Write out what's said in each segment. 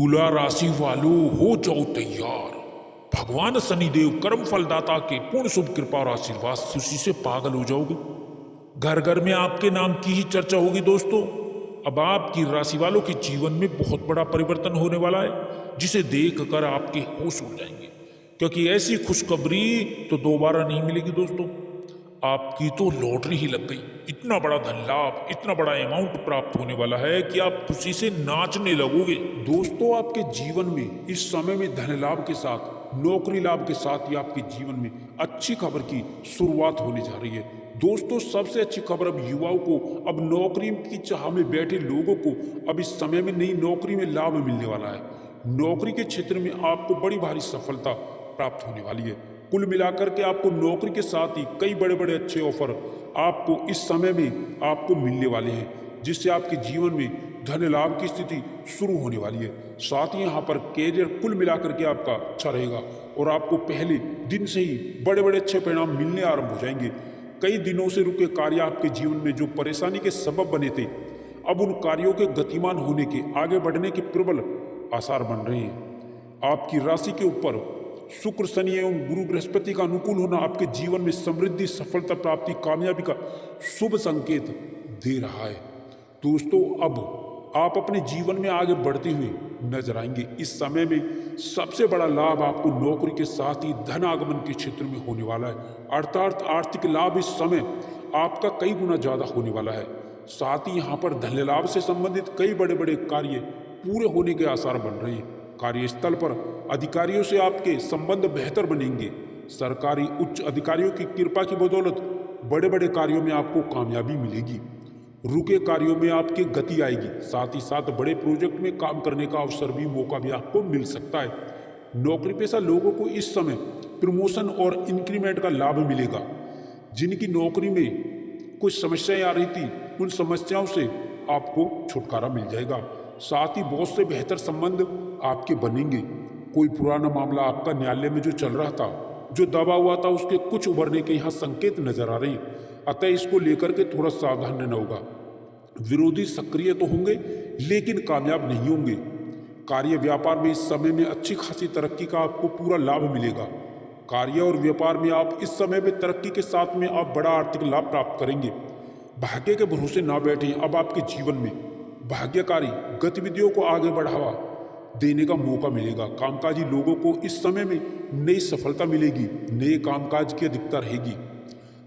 तुला राशि वालों हो जाओ तैयार। भगवान शनिदेव कर्म फलदाता के पूर्ण शुभ कृपा और आशीर्वाद से उसी से पागल हो जाओगे। घर घर में आपके नाम की ही चर्चा होगी दोस्तों। अब आपकी राशि वालों के जीवन में बहुत बड़ा परिवर्तन होने वाला है, जिसे देखकर आपके होश उड़ जाएंगे, क्योंकि ऐसी खुशखबरी तो दोबारा नहीं मिलेगी दोस्तों। आपकी तो लॉटरी ही लग गई। इतना बड़ा धन लाभ, इतना बड़ा अमाउंट प्राप्त होने वाला है कि आप खुशी से नाचने लगोगे। दोस्तों, आपके जीवन में इस समय में धन लाभ के साथ, नौकरी लाभ के साथ ही आपके जीवन में अच्छी खबर की शुरुआत होने जा रही है। दोस्तों, सबसे अच्छी खबर अब युवाओं को, अब नौकरी की चाह में बैठे लोगों को अब इस समय में नई नौकरी में लाभ मिलने वाला है। नौकरी के क्षेत्र में आपको बड़ी भारी सफलता प्राप्त होने वाली है। कुल मिलाकर के आपको नौकरी के साथ ही कई बड़े बड़े अच्छे ऑफर आपको इस समय में आपको मिलने वाले हैं, जिससे आपके जीवन में धन लाभ की स्थिति शुरू होने वाली है। साथ ही यहाँ पर कैरियर कुल मिलाकर के आपका अच्छा रहेगा और आपको पहले दिन से ही बड़े बड़े अच्छे परिणाम मिलने आरंभ हो जाएंगे। कई दिनों से रुके कार्य आपके जीवन में जो परेशानी के सबब बने थे, अब उन कार्यों के गतिमान होने के, आगे बढ़ने के प्रबल आसार बन रहे हैं। आपकी राशि के ऊपर शुक्र, शनि एवं गुरु बृहस्पति का अनुकूल होना आपके जीवन में समृद्धि, सफलता प्राप्ति, कामयाबी का शुभ संकेत दे रहा है। दोस्तों, अब आप अपने जीवन में आगे बढ़ते हुए नजर आएंगे। इस समय में सबसे बड़ा लाभ आपको नौकरी के साथ ही धन आगमन के क्षेत्र में होने वाला है, अर्थात आर्थिक लाभ इस समय आपका कई गुना ज्यादा होने वाला है। साथ ही यहाँ पर धन लाभ से संबंधित कई बड़े बड़े कार्य पूरे होने के आसार बन रहे हैं। कार्यस्थल पर अधिकारियों से आपके संबंध बेहतर बनेंगे। सरकारी उच्च अधिकारियों की कृपा की बदौलत बड़े बड़े कार्यों में आपको कामयाबी मिलेगी। रुके कार्यों में आपकी गति आएगी। साथ ही साथ बड़े प्रोजेक्ट में काम करने का अवसर भी, मौका भी आपको मिल सकता है। नौकरी पेशा लोगों को इस समय प्रमोशन और इंक्रीमेंट का लाभ मिलेगा। जिनकी नौकरी में कुछ समस्याएं आ रही थी, उन समस्याओं से आपको छुटकारा मिल जाएगा। साथ ही बॉस से बेहतर संबंध आपके बनेंगे। कोई पुराना मामला आपका न्यायालय में जो चल रहा था, जो दबा हुआ था, उसके कुछ उभरने के यहाँ संकेत नजर आ रहे हैं। अतः इसको लेकर के थोड़ा सावधान रहना होगा। विरोधी सक्रिय तो होंगे लेकिन कामयाब नहीं होंगे। कार्य व्यापार में इस समय में अच्छी खासी तरक्की का आपको पूरा लाभ मिलेगा। कार्य और व्यापार में आप इस समय में तरक्की के साथ में आप बड़ा आर्थिक लाभ प्राप्त करेंगे। भाग्य के भरोसे ना बैठें। अब आपके जीवन में भाग्यकारी गतिविधियों को आगे बढ़ावा देने का मौका मिलेगा। कामकाजी लोगों को इस समय में नई सफलता मिलेगी, नए कामकाज की अधिकता रहेगी।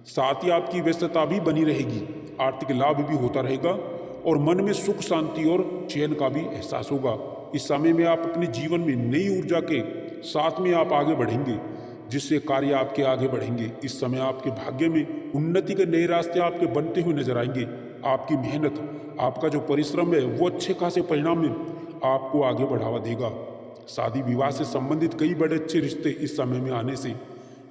साथ ही आपकी व्यस्तता भी बनी रहेगी, आर्थिक लाभ भी होता रहेगा और मन में सुख, शांति और चैन का भी एहसास होगा। इस समय में आप अपने जीवन में नई ऊर्जा के साथ में आप आगे बढ़ेंगे, जिससे कार्य आपके आगे बढ़ेंगे। इस समय आपके भाग्य में उन्नति के नए रास्ते आपके बनते हुए नजर आएंगे। आपकी मेहनत, आपका जो परिश्रम है, वो अच्छे खासे परिणाम में आपको आगे बढ़ावा देगा। शादी विवाह से संबंधित कई बड़े अच्छे रिश्ते इस समय में आने से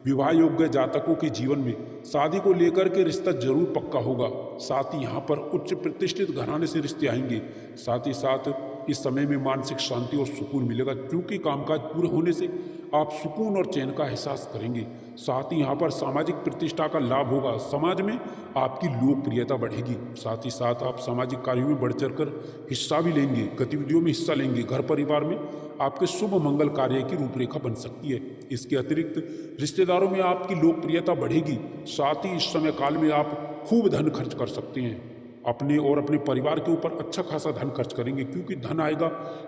विवाह योग्य जातकों के जीवन में शादी को लेकर के रिश्ता जरूर पक्का होगा। साथ ही यहाँ पर उच्च प्रतिष्ठित घराने से रिश्ते आएंगे। साथ ही साथ इस समय में मानसिक शांति और सुकून मिलेगा, क्योंकि कामकाज पूरे होने से आप सुकून और चैन का एहसास करेंगे। साथ ही यहाँ पर सामाजिक प्रतिष्ठा का लाभ होगा। समाज में आपकी लोकप्रियता बढ़ेगी। साथ ही साथ आप सामाजिक कार्यों में बढ़ चढ़कर हिस्सा भी लेंगे, गतिविधियों में हिस्सा लेंगे। घर परिवार में आपके शुभ मंगल कार्य की रूपरेखा बन सकती है। इसके अतिरिक्त रिश्तेदारों में आपकी लोकप्रियता बढ़ेगी। साथ ही इस समय काल में आप खूब धन खर्च कर सकते हैं। अपने और अपने परिवार के ऊपर अच्छा खासा धन खर्च करेंगे, क्योंकि धन आएगा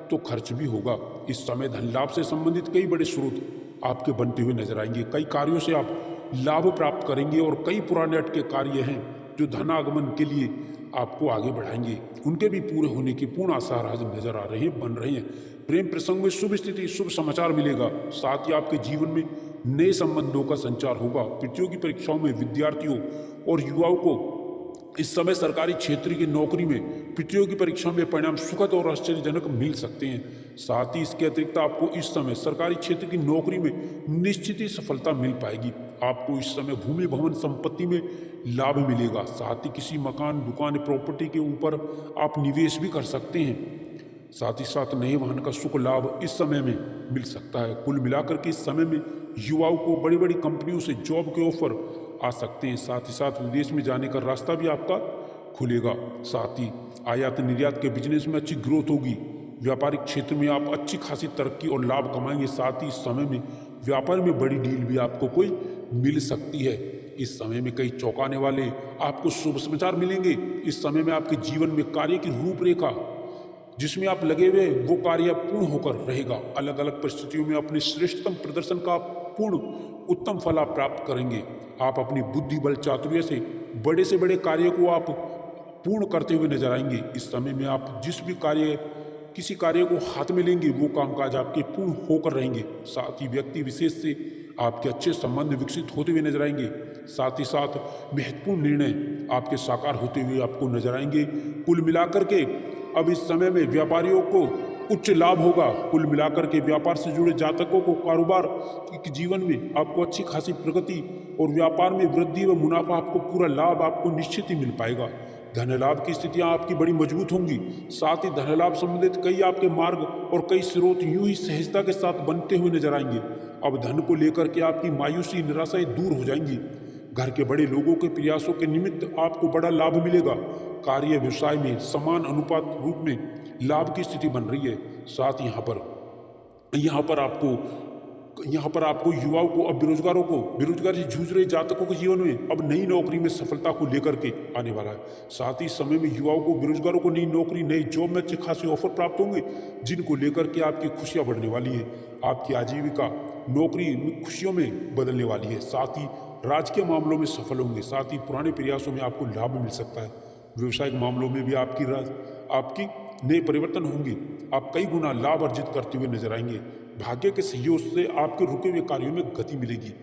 तो खर्च भी होगा। इस समय धन लाभ से संबंधित कई बड़े स्रोत आपके बनते हुए नजर आएंगे। कई कार्यों से आप लाभ प्राप्त करेंगे और कई पुराने अटके कार्य हैं जो धन आगमन के लिए आपको आगे बढ़ाएंगे, उनके भी पूरे होने के पूर्ण आसार आज नजर आ रहे हैं, बन रहे हैं। प्रेम प्रसंग में शुभ स्थिति, शुभ समाचार मिलेगा। साथ ही आपके जीवन में नए संबंधों का संचार होगा। प्रतियोगी परीक्षाओं में विद्यार्थियों और युवाओं को इस समय सरकारी क्षेत्र की नौकरी में प्रतियोगी परीक्षा में परिणाम सुखद और आश्चर्यजनक मिल सकते हैं। साथ ही इसके अतिरिक्त आपको इस समय सरकारी क्षेत्र की नौकरी में निश्चित ही सफलता मिल पाएगी। आपको इस समय भूमि, भवन, संपत्ति में लाभ मिलेगा। साथ ही किसी मकान, दुकान, प्रॉपर्टी के ऊपर आप निवेश भी कर सकते हैं। साथ ही साथ नए वाहन का सुख लाभ इस समय में मिल सकता है। कुल मिलाकर के इस समय में युवाओं को बड़ी बड़ी कंपनियों से जॉब के ऑफर आ सकते हैं। साथ ही साथ विदेश में जाने का रास्ता भी आपका खुलेगा। साथ ही आयात निर्यात के बिजनेस में अच्छी ग्रोथ होगी। व्यापारिक क्षेत्र में आप अच्छी खासी तरक्की और लाभ कमाएंगे। साथ ही इस समय में व्यापार में बड़ी डील भी आपको कोई मिल सकती है। इस समय में कई चौंकाने वाले आपको शुभ समाचार मिलेंगे। इस समय में आपके जीवन में कार्य की रूपरेखा जिसमें आप लगे हुए वो कार्य पूर्ण होकर रहेगा। अलग अलग परिस्थितियों में अपने श्रेष्ठतम प्रदर्शन का पूर्ण उत्तम फल आप प्राप्त करेंगे। आप अपनी बुद्धि बल चातुर्य से बड़े कार्य को आप पूर्ण करते हुए नजर आएंगे। इस समय में आप जिस भी किसी कार्य को हाथ में लेंगे वो कामकाज आपके पूर्ण होकर रहेंगे। साथ ही व्यक्ति विशेष से आपके अच्छे संबंध विकसित होते हुए नजर आएंगे। साथ ही साथ महत्वपूर्ण निर्णय आपके साकार होते हुए आपको नजर आएंगे। कुल मिलाकर के अब इस समय में व्यापारियों को उच्च लाभ होगा। कुल मिलाकर के व्यापार से जुड़े जातकों को कारोबार के जीवन में आपको अच्छी खासी प्रगति और व्यापार में वृद्धि व मुनाफा आपको पूरा लाभ आपको निश्चित ही मिल पाएगा। धन लाभ की स्थितियां आपकी बड़ी मजबूत होंगी। साथ ही धन लाभ संबंधित कई आपके मार्ग और कई स्रोत यूं ही सहजता के साथ बनते हुए नजर आएंगे। अब धन को लेकर के आपकी मायूसी निराशाएं दूर हो जाएंगी। घर के बड़े लोगों के प्रयासों के निमित्त आपको बड़ा लाभ मिलेगा। कार्य व्यवसाय में समान अनुपात रूप में लाभ की स्थिति बन रही है। साथ यहाँ पर आपको युवाओं को, अब बेरोजगारों को, बेरोजगारी से जूझ रहे जातकों के जीवन में अब नई नौकरी में सफलता को लेकर के आने वाला है। साथ ही समय में युवाओं को, बेरोजगारों को नई नौकरी, नई जॉब में अच्छे खासे ऑफर प्राप्त होंगे जिनको लेकर के आपकी खुशियां बढ़ने वाली है। आपकी आजीविका नौकरी में खुशियों में बदलने वाली है। साथ ही राजकीय मामलों में सफल होंगे। साथ ही पुराने प्रयासों में आपको लाभ मिल सकता है। व्यवसायिक मामलों में भी आपकी नए परिवर्तन होंगे। आप कई गुना लाभ अर्जित करते हुए नजर आएंगे। भाग्य के सहयोग से आपके रुके हुए कार्यों में गति मिलेगी।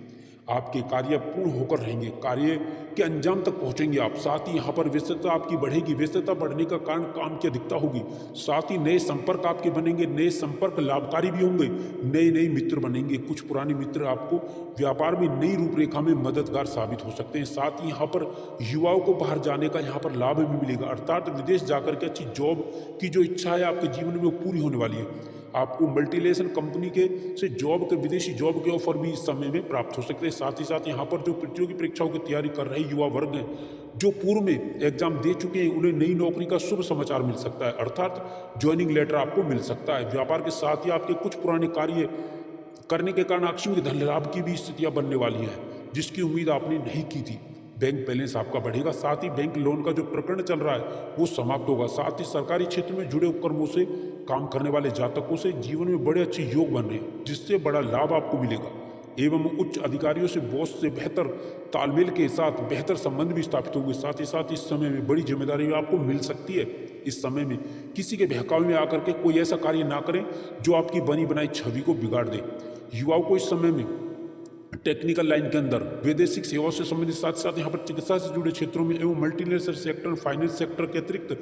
आपके कार्य पूर्ण होकर रहेंगे। कार्य के अंजाम तक पहुंचेंगे आप। साथ ही यहाँ पर व्यस्तता आपकी बढ़ेगी। व्यस्तता बढ़ने का कारण काम की अधिकता होगी। साथ ही नए संपर्क आपके बनेंगे। नए संपर्क लाभकारी भी होंगे। नए मित्र बनेंगे। कुछ पुराने मित्र आपको व्यापार में नई रूपरेखा में मददगार साबित हो सकते हैं। साथ ही यहाँ पर युवाओं को बाहर जाने का यहाँ पर लाभ भी मिलेगा, अर्थात विदेश जाकर के अच्छी जॉब की जो इच्छा है आपके जीवन में वो पूरी होने वाली है। आपको मल्टीनेशनल कंपनी से विदेशी जॉब के ऑफर भी इस समय में प्राप्त हो सकते हैं। साथ ही साथ यहाँ पर जो प्रतियोगी परीक्षाओं की तैयारी कर रहे युवा वर्ग हैं, जो पूर्व में एग्जाम दे चुके हैं, उन्हें नई नौकरी का शुभ समाचार मिल सकता है, अर्थात ज्वाइनिंग लेटर आपको मिल सकता है। व्यापार के साथ ही आपके कुछ पुराने कार्य करने के कारण आकस्मिक धन लाभ की भी स्थितियां बनने वाली हैं, जिसकी उम्मीद आपने नहीं की थी। बैंक बैलेंस आपका बढ़ेगा। साथ ही बैंक लोन का जो प्रकरण चल रहा है वो समाप्त होगा। साथ ही सरकारी क्षेत्र में जुड़े उपक्रमों से काम करने वाले जातकों से जीवन में बड़े अच्छे योग बन रहे हैं, जिससे बड़ा लाभ आपको मिलेगा। एवं उच्च अधिकारियों से बॉस से बेहतर तालमेल के साथ बेहतर संबंध भी स्थापित होंगे। साथ ही साथ इस समय में बड़ी जिम्मेदारी आपको मिल सकती है। इस समय में किसी के बहकावे में आकर के कोई ऐसा कार्य ना करें जो आपकी बनी बनाई छवि को बिगाड़ दे। युवाओं को इस समय में टेक्निकल लाइन के अंदर वैदेशिक सेवाओं से संबंधित, साथ साथ यहाँ पर चिकित्सा से जुड़े क्षेत्रों में एवं मल्टीनेशनल सेक्टर, फाइनेंस सेक्टर के अतिरिक्त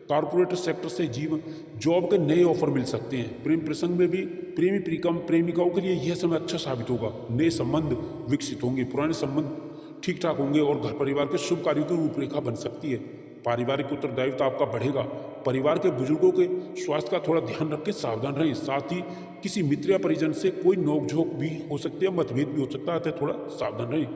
कॉर्पोरेट सेक्टर से जॉब के नए ऑफर मिल सकते हैं। प्रेम प्रसंग में भी प्रेमिकाओं के लिए यह समय अच्छा साबित होगा। नए संबंध विकसित होंगे। पुराने संबंध ठीक ठाक होंगे और घर परिवार के शुभ कार्यों की रूपरेखा बन सकती है। पारिवारिक उत्तरदायित्व आपका बढ़ेगा। परिवार के बुजुर्गों के स्वास्थ्य का थोड़ा ध्यान रखें, सावधान रहें। साथ ही किसी मित्र या परिजन से कोई नोकझोंक भी हो सकती है, मतभेद भी हो सकता है, थोड़ा सावधान रहें।